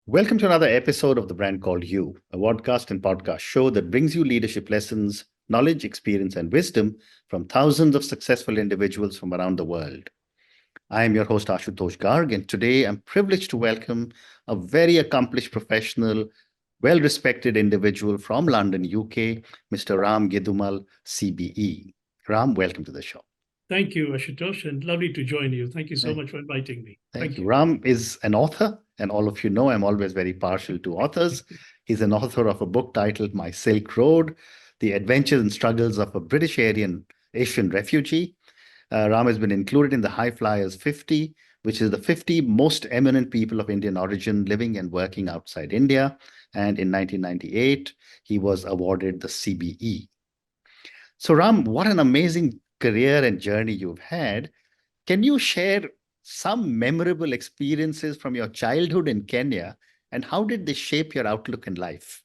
Welcome to another episode of The Brand Called You, a podcast and podcast show that brings you leadership lessons, knowledge, experience, and wisdom from thousands of successful individuals from around the world. I am your host, Ashutosh Garg, and today I'm privileged to welcome a very accomplished professional, well-respected individual from London, UK, Mr. Ram Gidoomal, CBE. Ram, welcome to the show. Thank you, Ashutosh, and lovely to join you. Thank you so much for inviting me. Thank you. Ram is an author, and all of you know I'm always very partial to authors. He's an author of a book titled My Silk Road, The Adventures and Struggles of a British Asian Refugee. Ram has been included in the High Flyers 50, which is the 50 most eminent people of Indian origin living and working outside India. And in 1998, he was awarded the CBE. So Ram, what an amazing career and journey you've had. Can you share some memorable experiences from your childhood in Kenya, and how did they shape your outlook in life?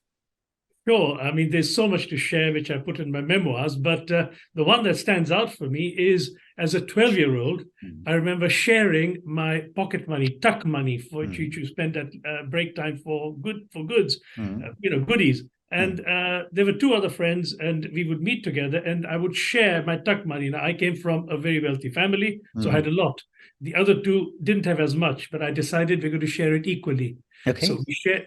Sure. I mean, there's so much to share, which I put in my memoirs, but the one that stands out for me is as a 12-year-old, I remember sharing my pocket money, tuck money, for which you spend at break time for goods, goodies. And there were two other friends, and we would meet together, and I would share my tuck money. Now, I came from a very wealthy family, so I had a lot. The other two didn't have as much, but I decided we're going to share it equally. Okay.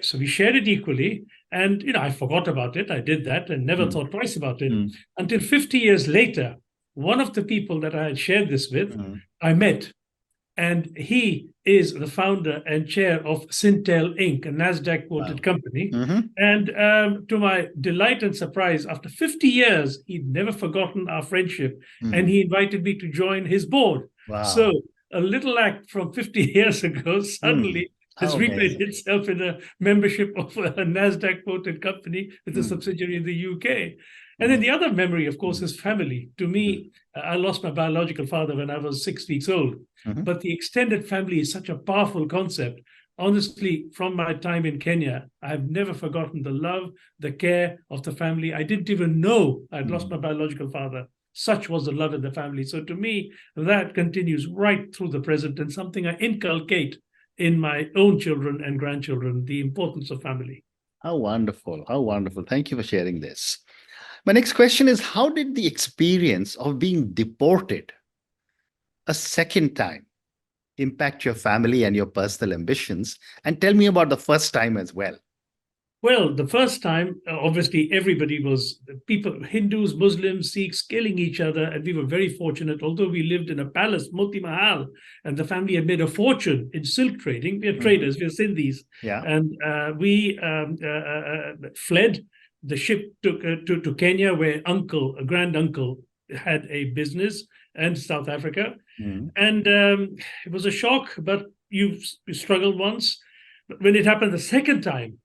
So we shared it equally, and I forgot about it. I did that and never thought twice about it until 50 years later. One of the people that I had shared this with, I met, and he is the founder and chair of Sintel Inc., a NASDAQ-quoted company. And to my delight and surprise, after 50 years, he'd never forgotten our friendship, and he invited me to join his board. Wow. So a little act from 50 years ago suddenly has replayed itself in a membership of a NASDAQ-quoted company with a subsidiary in the UK. And then the other memory, of course, is family. To me, I lost my biological father when I was 6 weeks old. But the extended family is such a powerful concept. Honestly, from my time in Kenya, I've never forgotten the love, the care of the family. I didn't even know I'd lost my biological father. Such was the love in the family. So to me, that continues right through the present, and something I inculcate in my own children and grandchildren, the importance of family. How wonderful. How wonderful. Thank you for sharing this. My next question is, how did the experience of being deported a second time impact your family and your personal ambitions? And tell me about the first time as well. Well, the first time, obviously, everybody was people, Hindus, Muslims, Sikhs, killing each other. And we were very fortunate, although we lived in a palace, Moti Mahal, and the family had made a fortune in silk trading. We are traders, we are Sindhis. Yeah. And we fled. The ship took to Kenya, where a grand uncle had a business, and South Africa. And it was a shock, but you struggled once. But when it happened the second time,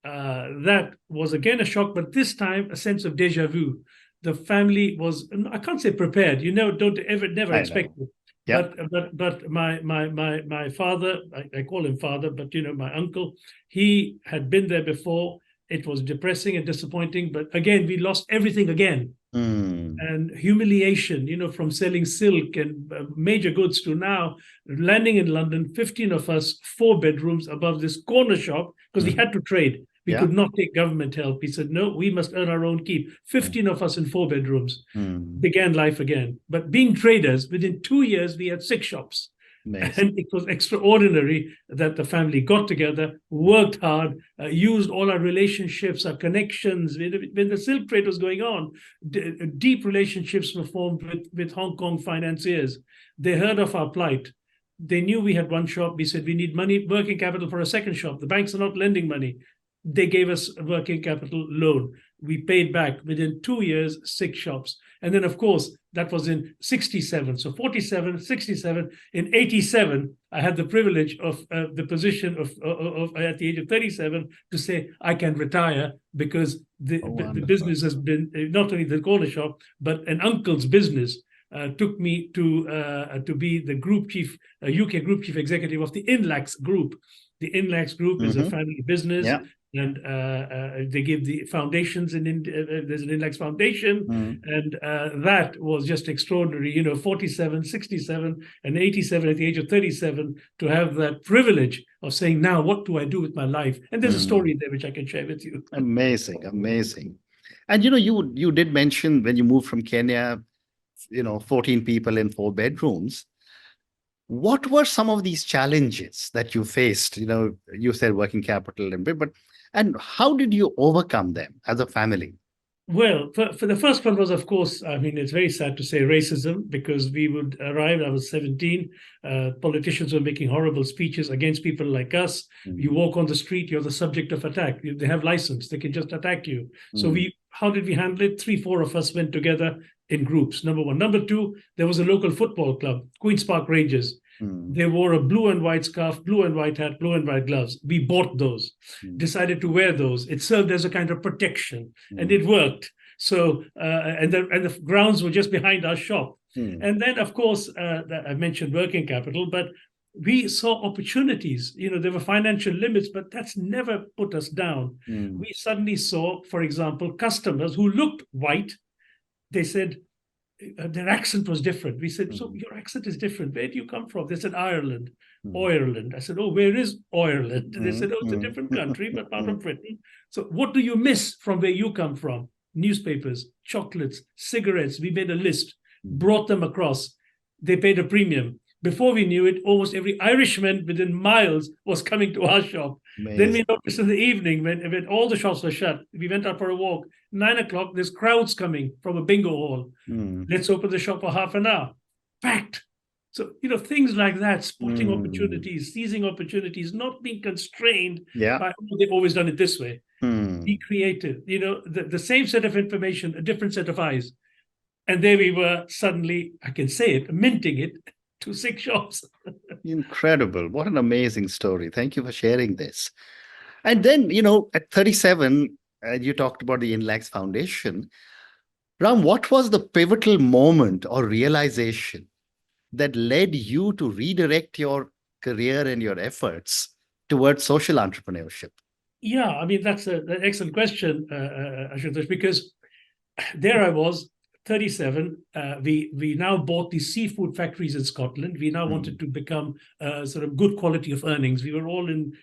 that was again a shock, but this time a sense of deja vu. The family was, I can't say prepared, never expect it. Yeah. But my father, I call him father, but my uncle, he had been there before. It was depressing and disappointing, but again, we lost everything again. And humiliation, from selling silk and major goods to now landing in London, 15 of us, 4 bedrooms above this corner shop, because we had to trade. We could not take government help. He said, no, we must earn our own keep. 15 of us in 4 bedrooms began life again. But being traders, within 2 years, we had 6 shops. Amazing. And it was extraordinary that the family got together, worked hard, used all our relationships, our connections. When the silk trade was going on, deep relationships were formed with Hong Kong financiers. They heard of our plight. They knew we had one shop. We said, we need money, working capital for a second shop. The banks are not lending money. They gave us a working capital loan. We paid back within 2 years, 6 shops. And then, of course, that was in 67. So 47, 67. In 87, I had the privilege of the position of at the age of 37 to say I can retire, because the business has been not only the corner shop, but an uncle's business took me to be the group chief, UK group chief executive of the Inlax Group. The Inlax Group is a family business. and they give the foundations in India. There's an index foundation, and that was just extraordinary. 47, 67, and 87 at the age of 37 to have that privilege of saying, now what do I do with my life? And there's a story there which I can share with you. Amazing, amazing. And you did mention when you moved from Kenya, 14 people in 4 bedrooms. What were some of these challenges that you faced? You said working capital and how did you overcome them as a family? Well, for the first one was, of course, I mean, it's very sad to say racism, because we would arrive, I was 17, politicians were making horrible speeches against people like us. You walk on the street, you're the subject of attack. They have license, they can just attack you. So how did we handle it? 3, 4 of us went together in groups, number one. Number two, there was a local football club, Queen's Park Rangers. They wore a blue and white scarf, blue and white hat, blue and white gloves. We bought those, decided to wear those. It served as a kind of protection, and it worked. So, and the grounds were just behind our shop. And then, of course, I mentioned working capital, but we saw opportunities. There were financial limits, but that's never put us down. We suddenly saw, for example, customers who looked white. They said, their accent was different. We said, so your accent is different. Where do you come from? They said, Ireland, Ireland. I said, oh, where is Ireland? They said, oh, it's a different country, but part of Britain. So what do you miss from where you come from? Newspapers, chocolates, cigarettes. We made a list, brought them across. They paid a premium. Before we knew it, almost every Irishman within miles was coming to our shop. Amazing. Then we noticed in the evening, when all the shops were shut, we went out for a walk. 9 o'clock, there's crowds coming from a bingo hall. Let's open the shop for half an hour. Packed. So, things like that, spotting opportunities, seizing opportunities, not being constrained by, they've always done it this way. Be creative. The same set of information, a different set of eyes. And there we were suddenly, I can say it, minting it to 6 shops. Incredible. What an amazing story. Thank you for sharing this. And then, at 37, you talked about the Inlax Foundation. Ram, what was the pivotal moment or realization that led you to redirect your career and your efforts towards social entrepreneurship? Yeah, I mean, that's an excellent question, Ashutosh, because there I was, 37. We now bought these seafood factories in Scotland. We now wanted to become sort of good quality of earnings. We were all in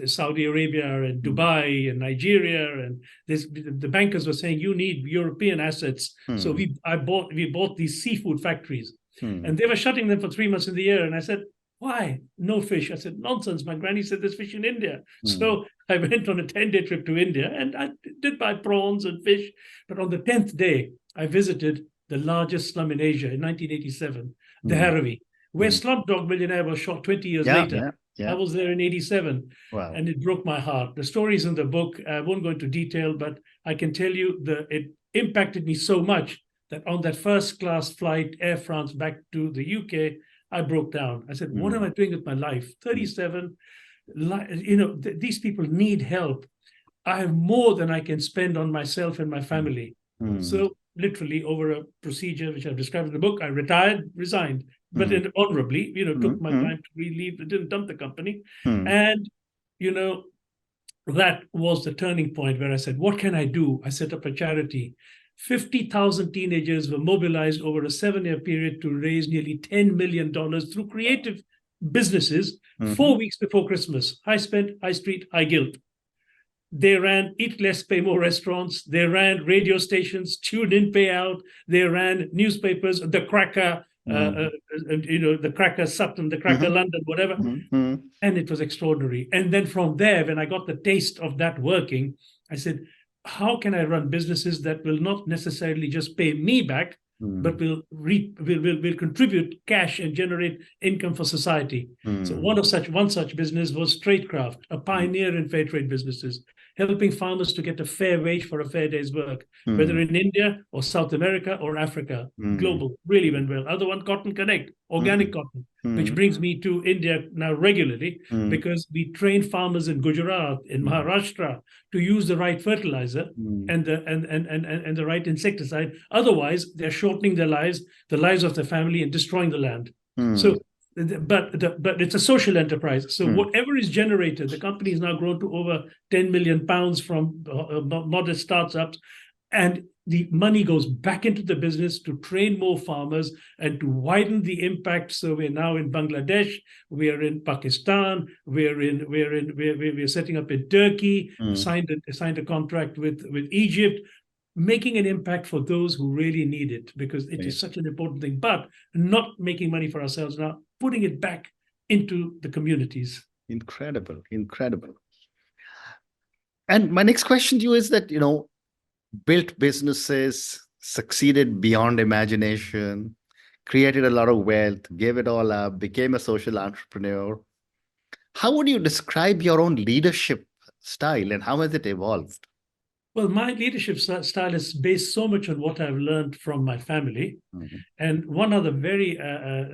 Saudi Arabia and Dubai and Nigeria, and the bankers were saying, you need European assets. So we bought these seafood factories, and they were shutting them for 3 months in the year. And I said, why? No fish. I said, nonsense. My granny said there's fish in India. So I went on a 10-day trip to India, and I did buy prawns and fish. But on the 10th day, I visited the largest slum in Asia in 1987, the Dharavi, where Slumdog Millionaire was shot 20 years later. I was there in 87, and it broke my heart. The story's in the book. I won't go into detail, but I can tell you it impacted me so much that on that first-class flight, Air France, back to the UK, I broke down. I said, what am I doing with my life? 37, these people need help. I have more than I can spend on myself and my family. So literally over a procedure which I've described in the book, I resigned, but honorably, took my time to leave, didn't dump the company. And, that was the turning point where I said, what can I do? I set up a charity. 50,000 teenagers were mobilized over a 7-year period to raise nearly $10 million through creative businesses 4 weeks before Christmas. High spent, high street, high guilt. They ran Eat Less, Pay More restaurants. They ran radio stations, Tune In, Pay Out. They ran newspapers, The Cracker, The Cracker Sutton, The Cracker London, whatever. And it was extraordinary. And then from there, when I got the taste of that working, I said, how can I run businesses that will not necessarily just pay me back, but will contribute cash and generate income for society? So one such business was Tradecraft, a pioneer in fair trade businesses, helping farmers to get a fair wage for a fair day's work, whether in India or South America or Africa. Global, really went well. Other one, Cotton Connect, organic cotton, which brings me to India now regularly, because we train farmers in Gujarat, in Maharashtra, to use the right fertilizer and the right insecticide. Otherwise, they're shortening their lives, the lives of their family, and destroying the land. So but it's a social enterprise. So whatever is generated, the company has now grown to over 10 million pounds from modest startups, and the money goes back into the business to train more farmers and to widen the impact. So we're now in Bangladesh, we are in Pakistan, we're setting up in Turkey, signed a contract with Egypt, making an impact for those who really need it, because it is such an important thing, but not making money for ourselves now, putting it back into the communities. Incredible, incredible. And my next question to you is that, built businesses, succeeded beyond imagination, created a lot of wealth, gave it all up, became a social entrepreneur. How would you describe your own leadership style, and how has it evolved? Well, my leadership style is based so much on what I've learned from my family. And one other very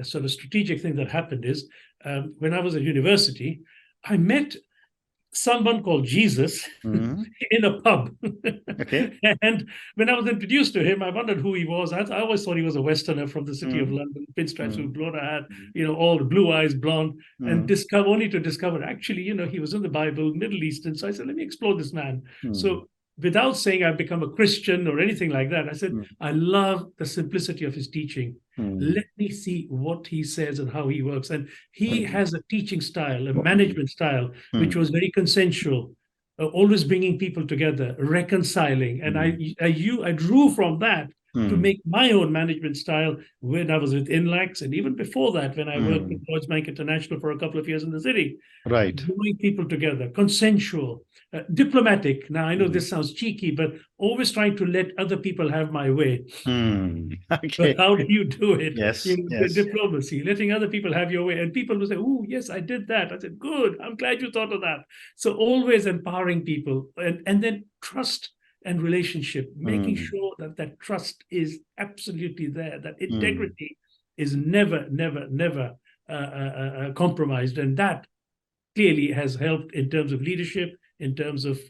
sort of strategic thing that happened is when I was at university, I met someone called Jesus in a pub. And when I was introduced to him, I wondered who he was. I always thought he was a Westerner from the city of London, pinstripes with blown hat, all the blue eyes, blonde, and only to discover, actually, he was in the Bible, Middle Eastern. So I said, let me explore this man. So without saying I've become a Christian or anything like that, I said, I love the simplicity of his teaching. Let me see what he says and how he works. And he has a teaching style, a management style, which was very consensual, always bringing people together, reconciling. And I drew from that to make my own management style when I was with Inlax, and even before that, when I worked with Lloyds Bank International for a couple of years in the city. Right. Drawing people together, consensual, diplomatic. Now, I know this sounds cheeky, but always trying to let other people have my way. But how do you do it? Yes. Diplomacy, letting other people have your way. And people will say, oh, yes, I did that. I said, good, I'm glad you thought of that. So always empowering people, and then trust and relationship, making sure that that trust is absolutely there, that integrity is never compromised. And that clearly has helped in terms of leadership, in terms of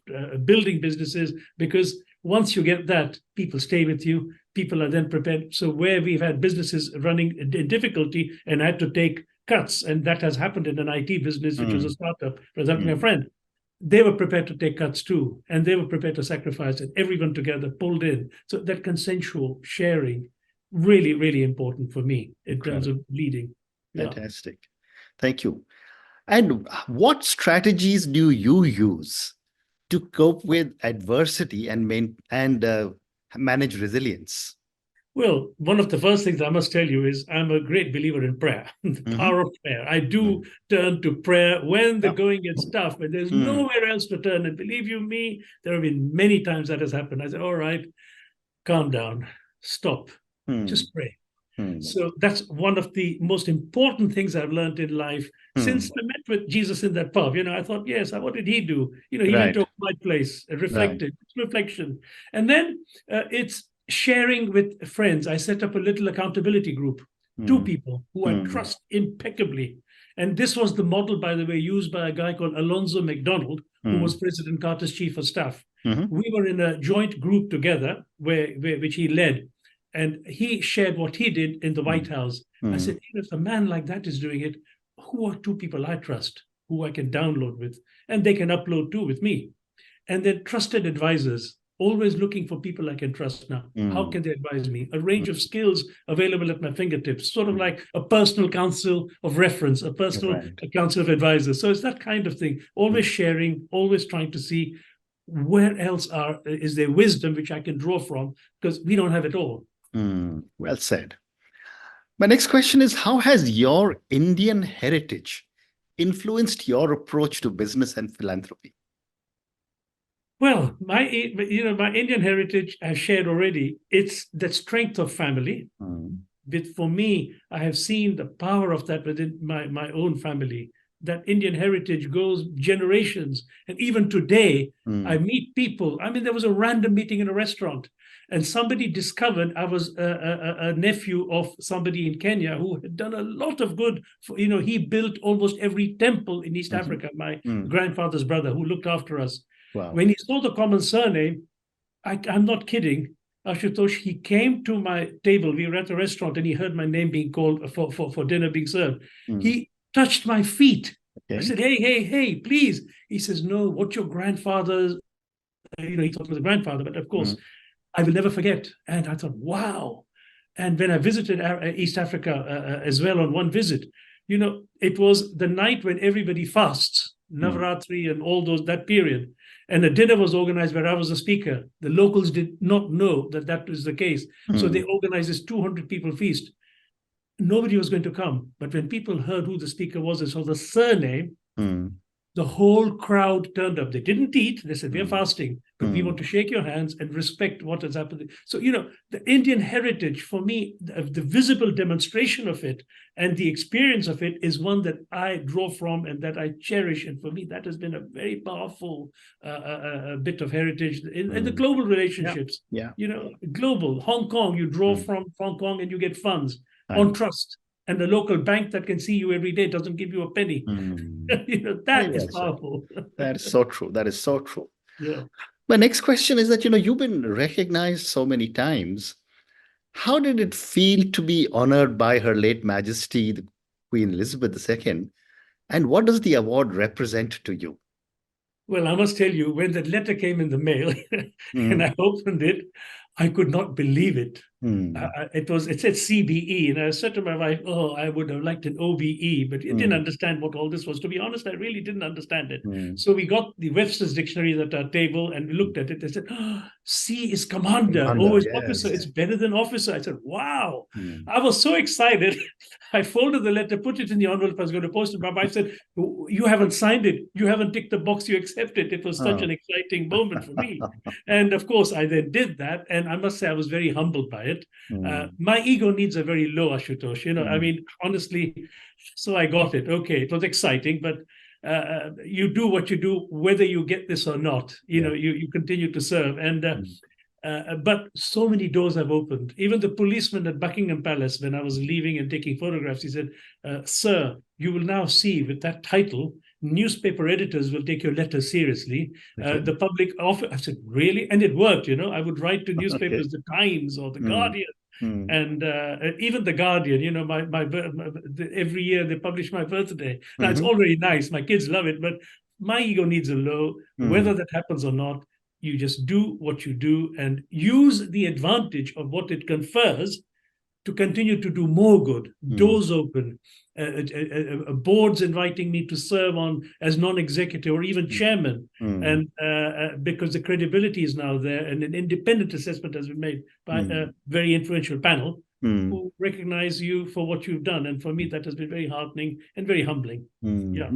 building businesses, because once you get that, people stay with you, people are then prepared. So where we've had businesses running in difficulty and had to take cuts, and that has happened in an IT business, which was a startup, for example, my friend, they were prepared to take cuts too, and they were prepared to sacrifice it. Everyone together pulled in. So that consensual sharing, really, really important for me in terms of leading. Fantastic. Thank you. And what strategies do you use to cope with adversity and manage resilience? Well, one of the first things I must tell you is I'm a great believer in prayer, the power of prayer. I do turn to prayer when the going gets tough, when there's nowhere else to turn. And believe you me, there have been many times that has happened. I say, all right, calm down, stop, just pray. So that's one of the most important things I've learned in life since I met with Jesus in that pub. I thought, yes, what did he do? He went to a quiet place, reflected, reflection. And then it's sharing with friends. I set up a little accountability group, 2 people who I trust impeccably. And this was the model, by the way, used by a guy called Alonzo MacDonald, who was President Carter's chief of staff. We were in a joint group together, which he led. And he shared what he did in the White House. I said, if a man like that is doing it, who are 2 people I trust, who I can download with, and they can upload too with me? And then trusted advisors, always looking for people I can trust now. How can they advise me? A range of skills available at my fingertips, sort of like a personal council of reference, a personal council of advisors. So it's that kind of thing, always sharing, always trying to see where else is there wisdom which I can draw from, because we don't have it all. Well said. My next question is, how has your Indian heritage influenced your approach to business and philanthropy? Well, my Indian heritage I've shared already. It's the strength of family. But for me, I have seen the power of that within my own family. That Indian heritage goes generations. And even today, I meet people. I mean, there was a random meeting in a restaurant, and somebody discovered I was a nephew of somebody in Kenya who had done a lot of good. He built almost every temple in East Africa, my grandfather's brother, who looked after us. Wow. When he saw the common surname, I'm not kidding, Ashutosh, he came to my table. We were at a restaurant and he heard my name being called for dinner being served. He touched my feet. I said, hey, please. He says, no, what your grandfather, he talked to the grandfather, but of course, I will never forget. And I thought, wow. And when I visited East Africa as well on one visit, it was the night when everybody fasts, Navaratri and all that period. And a dinner was organized where I was a speaker. The locals did not know that was the case. So they organized this 200 people feast. Nobody was going to come. But when people heard who the speaker was and saw the surname, the whole crowd turned up. They didn't eat. They said, we're fasting, but we want to shake your hands and respect what has happened. So, the Indian heritage, for me, the visible demonstration of it and the experience of it is one that I draw from and that I cherish. And for me, that has been a very powerful bit of heritage in the global relationships. Global. Hong Kong, you draw from Hong Kong and you get funds on trust. And the local bank that can see you every day doesn't give you a penny. That is powerful. That is so true. That is so true. Yeah. My next question is that, you've been recognized so many times. How did it feel to be honored by Her late Majesty, the Queen Elizabeth II? And what does the award represent to you? Well, I must tell you, when that letter came in the mail and I opened it, I could not believe it. It said CBE, and I said to my wife, "Oh, I would have liked an OBE," but I didn't understand what all this was. To be honest, I really didn't understand it. So we got the Webster's dictionary at our table, and we looked at it. They said, "C is commander, O is officer. It's better than officer." I said, "Wow!" I was so excited. I folded the letter, put it in the envelope I was going to post it. My wife said, "You haven't signed it. You haven't ticked the box. You accept it." It was such an exciting moment for me. And of course, I then did that, and I must say I was very humbled by it. My ego needs a very low, Ashutosh. I mean, honestly, so I got it. Okay, it was exciting, but you do what you do, whether you get this or not. You continue to serve. And but so many doors have opened. Even the policeman at Buckingham Palace, when I was leaving and taking photographs, he said, "Sir, you will now see with that title, newspaper editors will take your letters seriously. The public offer." I said, "Really?" And it worked. I would write to newspapers, the Times or the Guardian, and even the Guardian. Every year they publish my birthday. Now it's all very nice. My kids love it, but my ego needs a low. Whether that happens or not, you just do what you do and use the advantage of what it confers to continue to do more good. Doors open. Boards inviting me to serve on as non-executive or even chairman, and because the credibility is now there, and an independent assessment has been made by a very influential panel who recognize you for what you've done. And for me, that has been very heartening and very humbling. Yeah.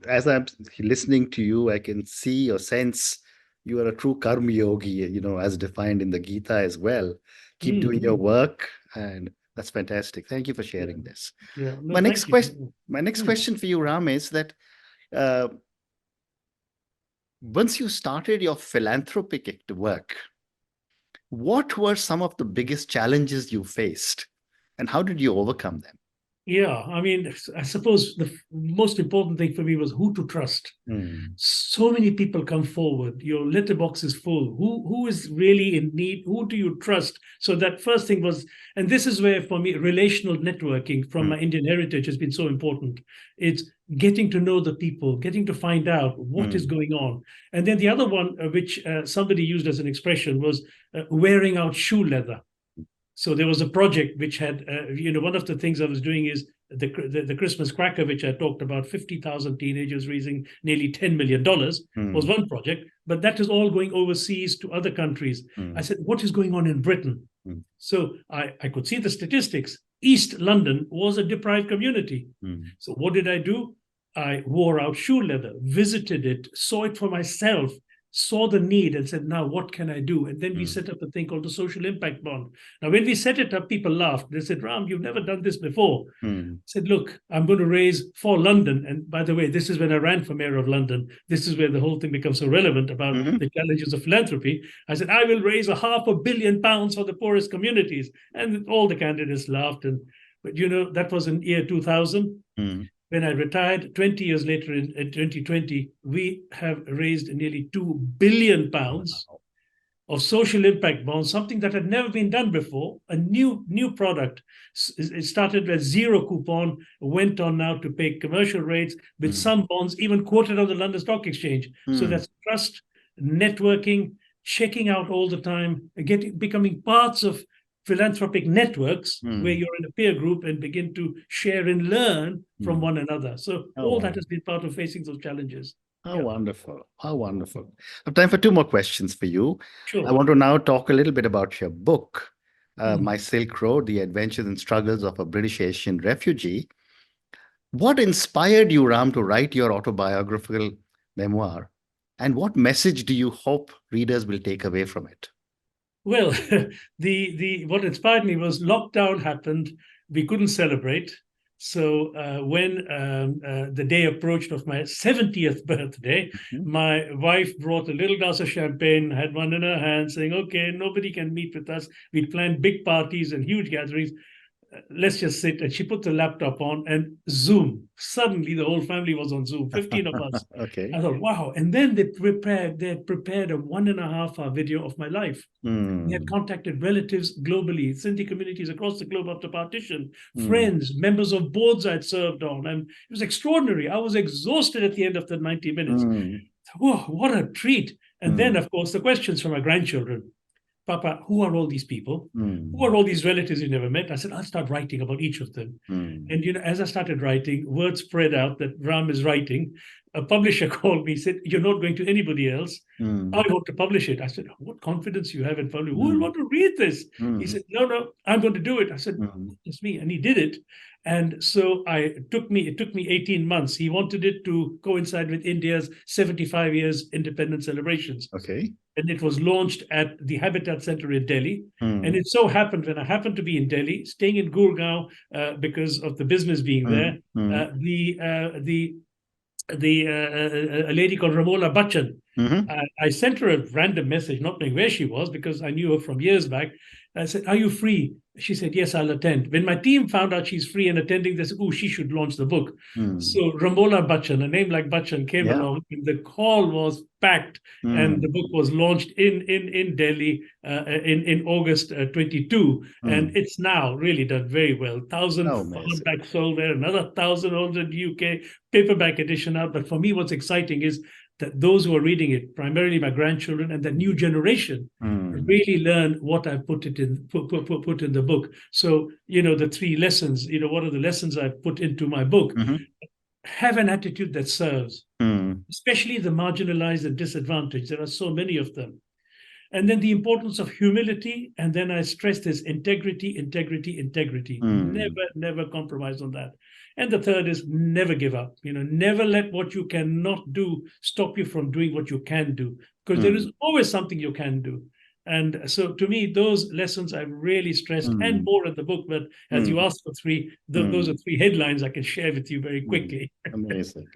As I'm listening to you, I can see or sense you are a true karma yogi, as defined in the Gita as well. Keep doing your work, and that's fantastic. Thank you for sharing this. Yeah. No, my next question for you, Ram, is that once you started your philanthropic work, what were some of the biggest challenges you faced, and how did you overcome them? Yeah, I mean, I suppose the most important thing for me was who to trust. So many people come forward. Your letterbox is full. Who is really in need? Who do you trust? So that first thing was, and this is where, for me, relational networking from my Indian heritage has been so important. It's getting to know the people, getting to find out what is going on. And then the other one, which somebody used as an expression, was wearing out shoe leather. So there was a project which had, one of the things I was doing is the Christmas cracker, which I talked about, 50,000 teenagers raising nearly $10 million was one project, but that is all going overseas to other countries. I said, what is going on in Britain? So I could see the statistics. East London was a deprived community. So what did I do? I wore out shoe leather, visited it, saw it for myself, saw the need and said, now what can I do? And then we set up a thing called the social impact bond. Now, when we set it up, people laughed. They said, Ram, you've never done this before. I said, look, I'm going to raise for London. And by the way, this is when I ran for mayor of London. This is where the whole thing becomes so relevant about the challenges of philanthropy. I said, I will raise £500 million for the poorest communities. And all the candidates laughed. But that was in year 2000. When I retired 20 years later in 2020, we have raised nearly £2 billion of social impact bonds, something that had never been done before, a new product. It started with zero coupon, went on now to pay commercial rates with some bonds even quoted on the London Stock Exchange. So that's trust, networking, checking out all the time, becoming parts of philanthropic networks where you're in a peer group and begin to share and learn from one another. So all that has been part of facing those challenges. How wonderful. How wonderful. I have time for two more questions for you. Sure. I want to now talk a little bit about your book, My Silk Road, The Adventures and Struggles of a British Asian Refugee. What inspired you, Ram, to write your autobiographical memoir? And what message do you hope readers will take away from it? Well, what inspired me was lockdown happened. We couldn't celebrate. So when the day approached of my 70th birthday, my wife brought a little glass of champagne, had one in her hand, saying, okay, nobody can meet with us. We'd planned big parties and huge gatherings. Let's just sit. And she put the laptop on and Zoom. Suddenly, the whole family was on Zoom, 15 of us. Okay. I thought, wow. And then they had prepared a 1.5-hour video of my life. They had contacted relatives globally, Sindhi communities across the globe after partition, friends, members of boards I'd served on. And it was extraordinary. I was exhausted at the end of the 90 minutes. Whoa, what a treat. And then, of course, the questions from my grandchildren. Papa, who are all these people? Who are all these relatives you never met? I said, I'll start writing about each of them. And, as I started writing, word spread out that Ram is writing. A publisher called me, said, you're not going to anybody else. I want to publish it. I said, what confidence you have in publishing? Who will want to read this? He said, no, I'm going to do it. I said, it's me. And he did it. And so it took me 18 months. He wanted it to coincide with India's 75 years independence celebrations. Okay. And it was launched at the Habitat Center in Delhi. And it so happened when I happened to be in Delhi, staying in Gurgaon because of the business being there, a lady called Ramola Bachchan, I sent her a random message, not knowing where she was because I knew her from years back. I said, are you free? She said, yes, I'll attend. When my team found out she's free and attending, they said, oh, she should launch the book. So Ramola Bachchan, a name like Bachchan, came along. And the call was packed and the book was launched in Delhi in August 22. And it's now really done very well. 1,000 hardback sold there, another 1,000 on the UK, paperback edition out. But for me, what's exciting is that those who are reading it, primarily my grandchildren and the new generation, really learn what I've put in the book. So, the 3 lessons, what are the lessons I've put into my book? Have an attitude that serves, especially the marginalized and disadvantaged. There are so many of them. And then the importance of humility. And then I stress this integrity. Never compromise on that. And the third is never give up. Never let what you cannot do stop you from doing what you can do, because there is always something you can do. And so to me, those lessons I've really stressed and more in the book. But as you asked for 3, those are 3 headlines I can share with you very quickly.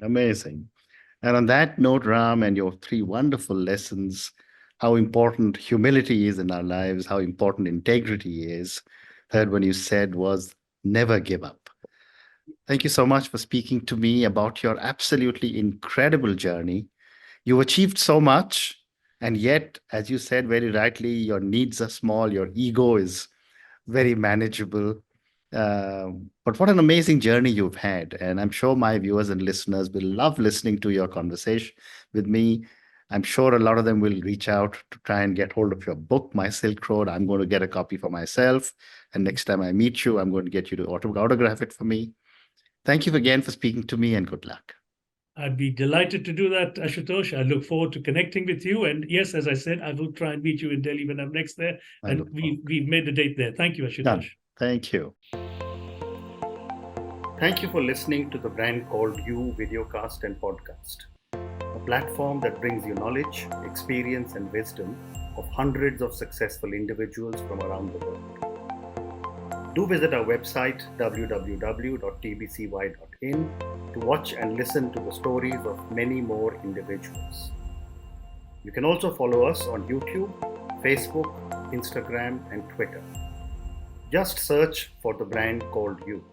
Amazing. And on that note, Ram, and your 3 wonderful lessons, how important humility is in our lives, how important integrity is. Third one you said was never give up. Thank you so much for speaking to me about your absolutely incredible journey. You achieved so much, and yet, as you said very rightly, your needs are small, your ego is very manageable. But what an amazing journey you've had. And I'm sure my viewers and listeners will love listening to your conversation with me. I'm sure a lot of them will reach out to try and get hold of your book, My Silk Road. I'm going to get a copy for myself. And next time I meet you, I'm going to get you to autograph it for me. Thank you again for speaking to me, and good luck. I'd be delighted to do that, Ashutosh. I look forward to connecting with you. And yes, as I said, I will try and meet you in Delhi when I'm next there. And we've made the date there. Thank you, Ashutosh. Done. Thank you. Thank you for listening to the Brand Called You videocast and podcast, a platform that brings you knowledge, experience, and wisdom of hundreds of successful individuals from around the world. Do visit our website www.tbcy.in to watch and listen to the stories of many more individuals. You can also follow us on YouTube, Facebook, Instagram, and Twitter. Just search for the Brand Called You.